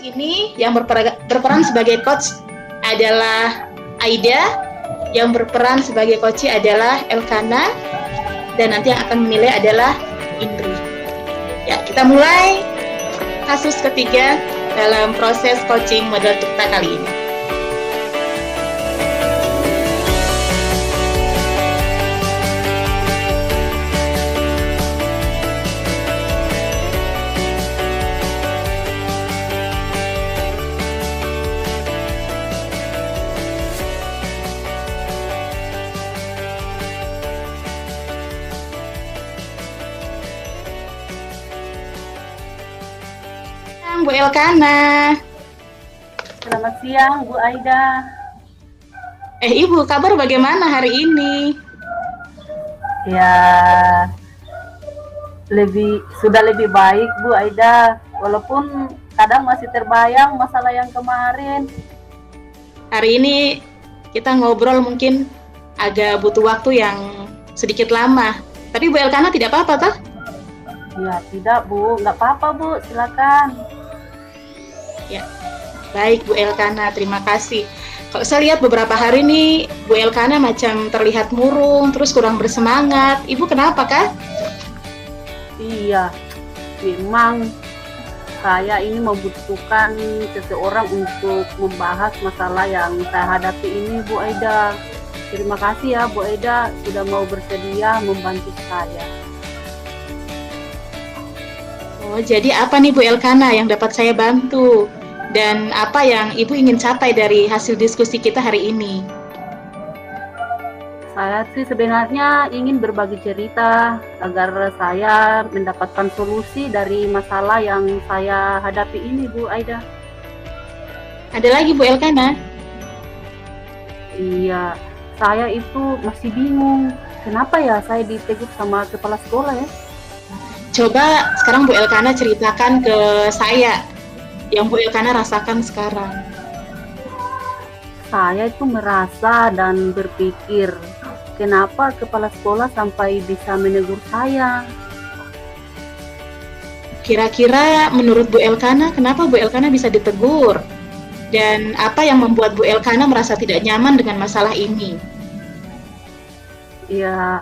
ini yang berperan sebagai coach adalah Aida, yang berperan sebagai coach adalah Elkana, dan nanti yang akan menilai adalah Indri. Ya, kita mulai kasus ketiga dalam proses coaching model Tukta kali ini. Bu Elkana. Selamat siang, Bu Aida. Ibu, kabar bagaimana hari ini? Ya, sudah lebih baik, Bu Aida. Walaupun kadang masih terbayang masalah yang kemarin. Hari ini kita ngobrol mungkin agak butuh waktu yang sedikit lama. Tapi Bu Elkana tidak apa-apa, toh? Ya, tidak, Bu. Nggak apa-apa, Bu. Silakan. Ya, baik Bu Elkana, terima kasih. Kalau saya lihat beberapa hari ini Bu Elkana macam terlihat murung, terus kurang bersemangat. Ibu kenapa, Kak? Iya, memang saya ini membutuhkan seseorang untuk membahas masalah yang saya hadapi ini, Bu Aida. Terima kasih ya, Bu Aida, sudah mau bersedia membantu saya. Oh, jadi apa nih Bu Elkana yang dapat saya bantu? Dan apa yang Ibu ingin capai dari hasil diskusi kita hari ini? Saya sih sebenarnya ingin berbagi cerita agar saya mendapatkan solusi dari masalah yang saya hadapi ini, Bu Aida. Ada lagi Bu Elkana? Iya, saya itu masih bingung. Kenapa ya saya ditegur sama kepala sekolah ya? Coba sekarang Bu Elkana ceritakan ke saya yang Bu Elkana rasakan sekarang. Saya itu merasa dan berpikir, kenapa kepala sekolah sampai bisa menegur saya? Kira-kira menurut Bu Elkana, kenapa Bu Elkana bisa ditegur? Dan apa yang membuat Bu Elkana merasa tidak nyaman dengan masalah ini? Ya,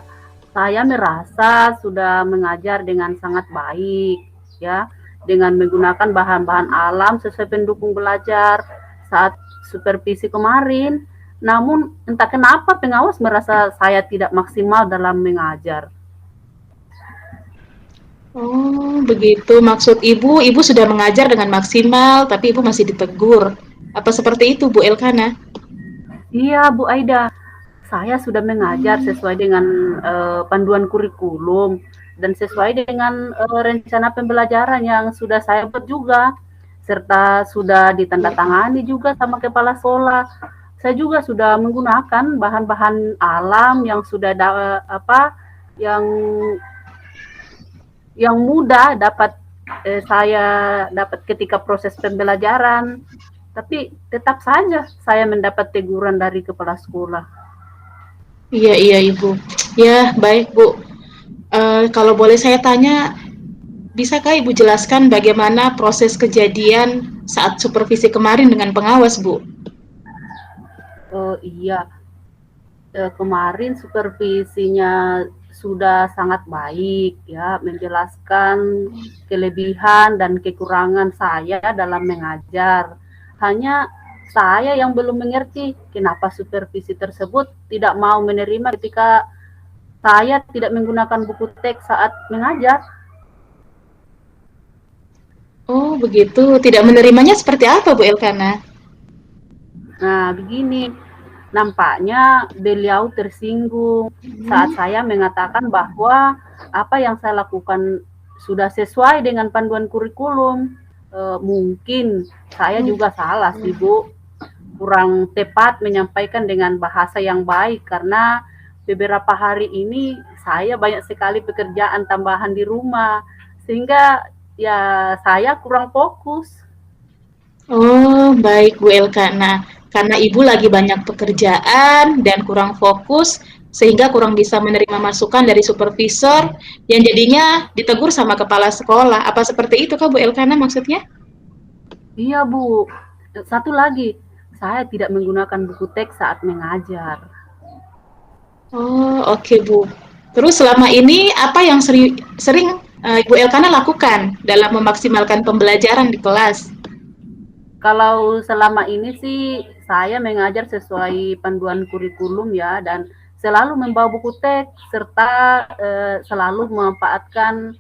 saya merasa sudah mengajar dengan sangat baik, ya, dengan menggunakan bahan-bahan alam sesuai pendukung belajar saat supervisi kemarin. Namun entah kenapa pengawas merasa saya tidak maksimal dalam mengajar. Oh, begitu maksud Ibu. Ibu sudah mengajar dengan maksimal, tapi Ibu masih ditegur. Apa seperti itu, Bu Elkana? Iya, Bu Aida. Saya sudah mengajar sesuai dengan panduan kurikulum dan sesuai dengan rencana pembelajaran yang sudah saya buat juga, serta sudah ditandatangani juga sama kepala sekolah. Saya juga sudah menggunakan bahan-bahan alam yang sudah yang mudah saya dapat ketika proses pembelajaran. Tapi tetap saja saya mendapat teguran dari kepala sekolah. Iya Ibu. Ya, baik Bu. Kalau boleh saya tanya, bisakah Ibu jelaskan bagaimana proses kejadian saat supervisi kemarin dengan pengawas, Bu? Iya, kemarin supervisinya sudah sangat baik, ya, menjelaskan kelebihan dan kekurangan saya dalam mengajar. Hanya saya yang belum mengerti kenapa supervisi tersebut tidak mau menerima ketika saya tidak menggunakan buku teks saat mengajar. Oh, begitu. Tidak menerimanya seperti apa, Bu Elkana? Nah, begini, nampaknya beliau tersinggung saat saya mengatakan bahwa apa yang saya lakukan sudah sesuai dengan panduan kurikulum. Mungkin saya juga salah sih, Bu. Kurang tepat menyampaikan dengan bahasa yang baik karena beberapa hari ini saya banyak sekali pekerjaan tambahan di rumah sehingga ya saya kurang fokus. Oh, baik Bu Elkana. Karena Ibu lagi banyak pekerjaan dan kurang fokus sehingga kurang bisa menerima masukan dari supervisor yang jadinya ditegur sama kepala sekolah. Apa seperti itu Kak Bu Elkana maksudnya? Iya, Bu. Satu lagi, saya tidak menggunakan buku teks saat mengajar. Oh, oke Bu. Terus selama ini apa yang sering Ibu Elkana lakukan dalam memaksimalkan pembelajaran di kelas? Kalau selama ini sih saya mengajar sesuai panduan kurikulum ya, dan selalu membawa buku teks serta selalu memanfaatkan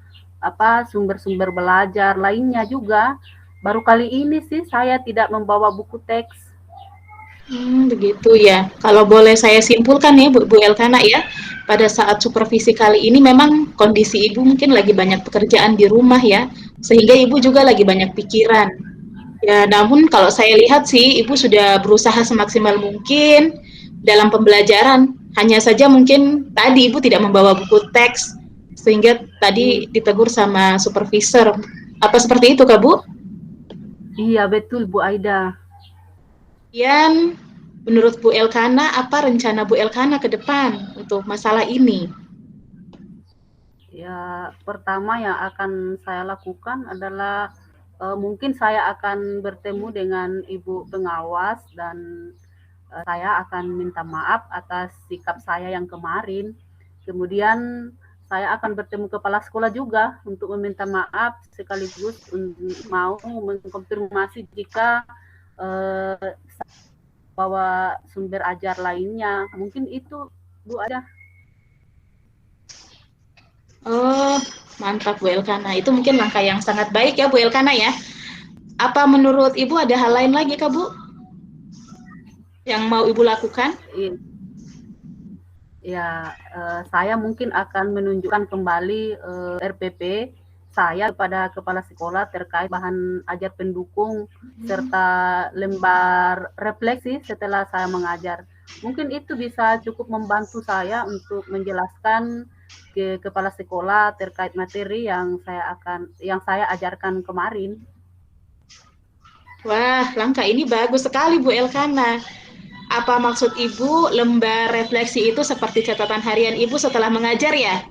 sumber-sumber belajar lainnya juga. Baru kali ini sih saya tidak membawa buku teks. Begitu ya. Kalau boleh saya simpulkan ya Bu Elkana ya, pada saat supervisi kali ini memang kondisi Ibu mungkin lagi banyak pekerjaan di rumah ya, sehingga Ibu juga lagi banyak pikiran. Ya, namun kalau saya lihat sih Ibu sudah berusaha semaksimal mungkin dalam pembelajaran. Hanya saja mungkin tadi Ibu tidak membawa buku teks, sehingga tadi ditegur sama supervisor. Apa seperti itu Kak Bu? Iya betul Bu Aida. Kemudian, menurut Bu Elkana, apa rencana Bu Elkana ke depan untuk masalah ini? Ya, pertama yang akan saya lakukan adalah mungkin saya akan bertemu dengan ibu pengawas dan saya akan minta maaf atas sikap saya yang kemarin. Kemudian saya akan bertemu kepala sekolah juga untuk meminta maaf sekaligus mau mengkonfirmasi jika bawa sumber ajar lainnya. Mungkin itu Bu ada. Oh, mantap Bu Elkana. Itu mungkin langkah yang sangat baik ya Bu Elkana ya. Apa menurut Ibu ada hal lain lagi Kak Bu? Yang mau Ibu lakukan? Ya, saya mungkin akan menunjukkan kembali RPP saya kepada kepala sekolah terkait bahan ajar pendukung serta lembar refleksi setelah saya mengajar. Mungkin itu bisa cukup membantu saya untuk menjelaskan ke kepala sekolah terkait materi yang saya ajarkan kemarin. Wah, langkah ini bagus sekali Bu Elkana. Apa maksud Ibu lembar refleksi itu seperti catatan harian Ibu setelah mengajar ya?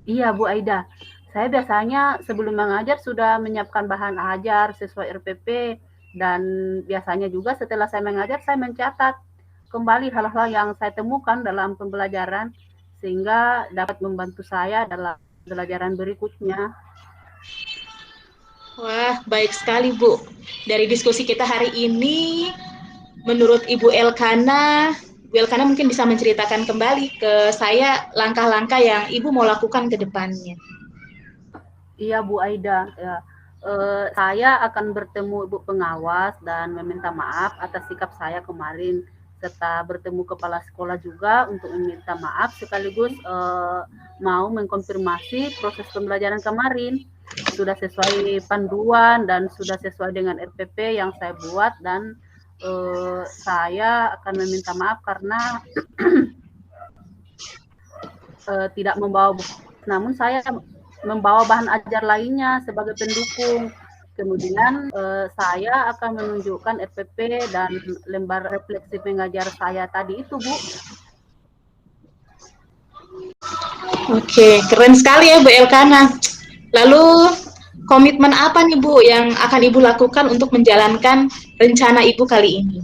Iya Bu Aida, saya biasanya sebelum mengajar sudah menyiapkan bahan ajar sesuai RPP dan biasanya juga setelah saya mengajar saya mencatat kembali hal-hal yang saya temukan dalam pembelajaran sehingga dapat membantu saya dalam pembelajaran berikutnya. Wah, baik sekali Bu. Dari diskusi kita hari ini, menurut Ibu Elkana, Bu Elkana mungkin bisa menceritakan kembali ke saya langkah-langkah yang Ibu mau lakukan ke depannya. Iya Bu Aida, ya. Saya akan bertemu Ibu pengawas dan meminta maaf atas sikap saya kemarin, serta bertemu kepala sekolah juga untuk meminta maaf sekaligus mau mengkonfirmasi proses pembelajaran kemarin sudah sesuai panduan dan sudah sesuai dengan RPP yang saya buat, dan saya akan meminta maaf karena tidak membawa buku, namun saya membawa bahan ajar lainnya sebagai pendukung. Kemudian saya akan menunjukkan RPP dan lembar refleksi mengajar saya tadi itu, Bu. Oke, keren sekali ya Bu Elkana. Lalu komitmen apa nih Bu yang akan Ibu lakukan untuk menjalankan rencana Ibu kali ini?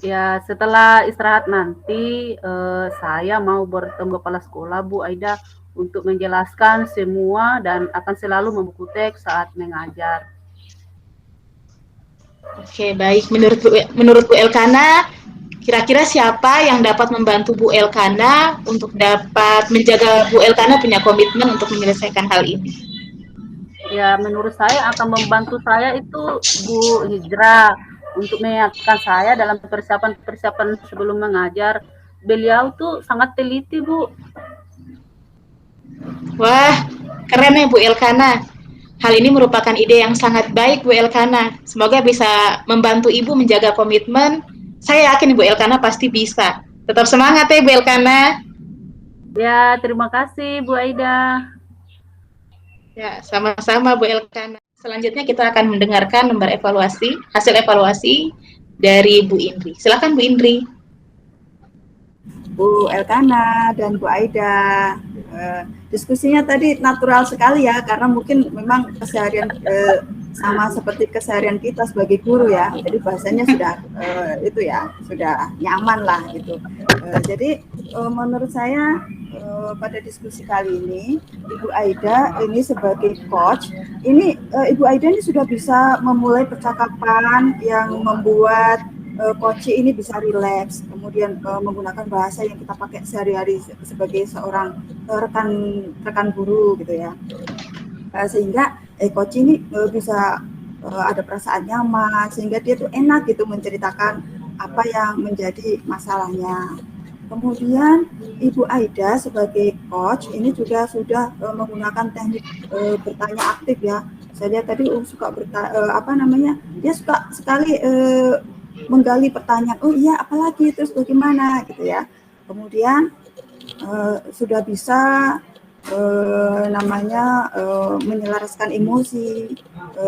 Ya, setelah istirahat nanti saya mau bertemu kepala sekolah Bu Aida untuk menjelaskan semua dan akan selalu membuku teks saat mengajar. Oke, baik. Menurut Bu Elkana, kira-kira siapa yang dapat membantu Bu Elkana untuk dapat menjaga Bu Elkana punya komitmen untuk menyelesaikan hal ini? Ya, menurut saya akan membantu saya itu Bu Hijrah untuk mengingatkan saya dalam persiapan sebelum mengajar. Beliau tuh sangat teliti, Bu. Wah, keren ya Bu Elkana. Hal ini merupakan ide yang sangat baik Bu Elkana. Semoga bisa membantu Ibu menjaga komitmen. Saya yakin Bu Elkana pasti bisa. Tetap semangat ya Bu Elkana. Ya, terima kasih Bu Aida. Ya, sama-sama Bu Elkana. Selanjutnya kita akan mendengarkan lembar evaluasi, hasil evaluasi dari Bu Indri. Silakan Bu Indri. Bu Elkana dan Bu Aida. Diskusinya tadi natural sekali ya, karena mungkin memang keseharian sama seperti keseharian kita sebagai guru ya. Jadi bahasanya sudah itu ya, sudah nyaman lah gitu. Jadi menurut saya pada diskusi kali ini Ibu Aida ini sebagai coach, ini Ibu Aida ini sudah bisa memulai percakapan yang membuat coach ini bisa rileks, kemudian menggunakan bahasa yang kita pakai sehari-hari sebagai seorang rekan guru gitu ya. Sehingga coach ini bisa ada perasaan nyaman, sehingga dia tuh enak gitu menceritakan apa yang menjadi masalahnya. Kemudian Ibu Aida sebagai coach ini juga sudah menggunakan teknik bertanya aktif ya. Saya lihat tadi suka dia suka sekali menggali pertanyaan. Oh iya, apalagi terus bagaimana gitu ya. Kemudian sudah bisa menyelaraskan emosi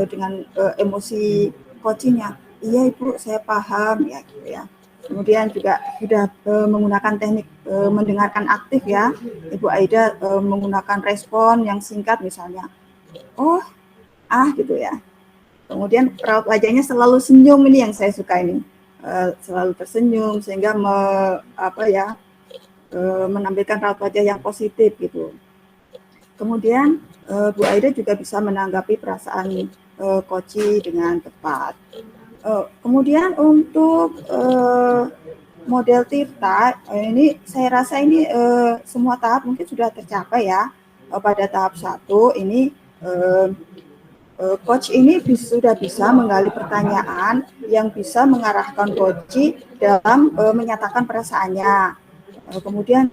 dengan emosi coachingnya. Iya Ibu, saya paham ya gitu ya. Kemudian juga sudah menggunakan teknik mendengarkan aktif ya. Ibu Aida menggunakan respon yang singkat misalnya. Oh, gitu ya. Kemudian raut wajahnya selalu senyum, ini yang saya suka ini. Selalu tersenyum sehingga menampilkan raut wajah yang positif gitu. Kemudian Bu Aida juga bisa menanggapi perasaan coach dengan tepat. Kemudian untuk model Tirta, ini saya rasa ini semua tahap mungkin sudah tercapai ya. Pada tahap 1 ini coach ini sudah bisa menggali pertanyaan yang bisa mengarahkan coach dalam menyatakan perasaannya. Kemudian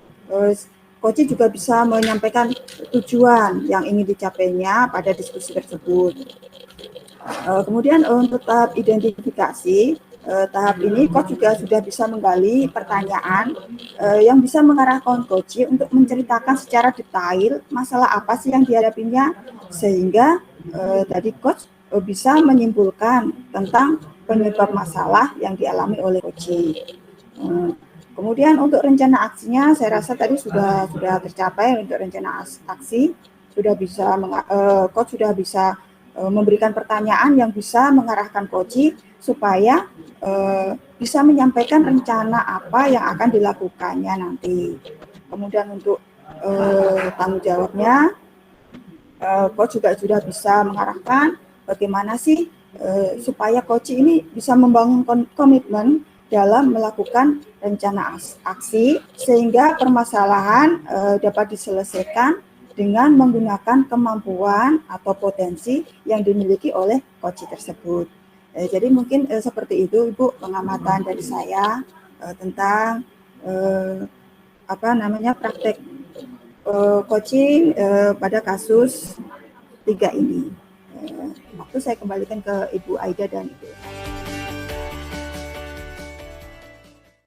coach juga bisa menyampaikan tujuan yang ingin dicapainya pada diskusi tersebut. Kemudian untuk tahap identifikasi, tahap ini coach juga sudah bisa menggali pertanyaan yang bisa mengarahkan coach untuk menceritakan secara detail masalah apa sih yang dihadapinya, sehingga tadi coach bisa menyimpulkan tentang penyebab masalah yang dialami oleh coach. Kemudian untuk rencana aksinya, saya rasa tadi sudah tercapai. Untuk rencana aksi sudah bisa coach sudah bisa memberikan pertanyaan yang bisa mengarahkan coach supaya bisa menyampaikan rencana apa yang akan dilakukannya nanti. Kemudian untuk tanggung jawabnya, coach juga sudah bisa mengarahkan bagaimana sih supaya coach ini bisa membangun komitmen dalam melakukan rencana aksi sehingga permasalahan dapat diselesaikan dengan menggunakan kemampuan atau potensi yang dimiliki oleh coach tersebut. Jadi mungkin seperti itu Ibu pengamatan dari saya tentang praktek coaching pada kasus 3 ini. Waktu saya kembalikan ke Ibu Aida dan Ibu.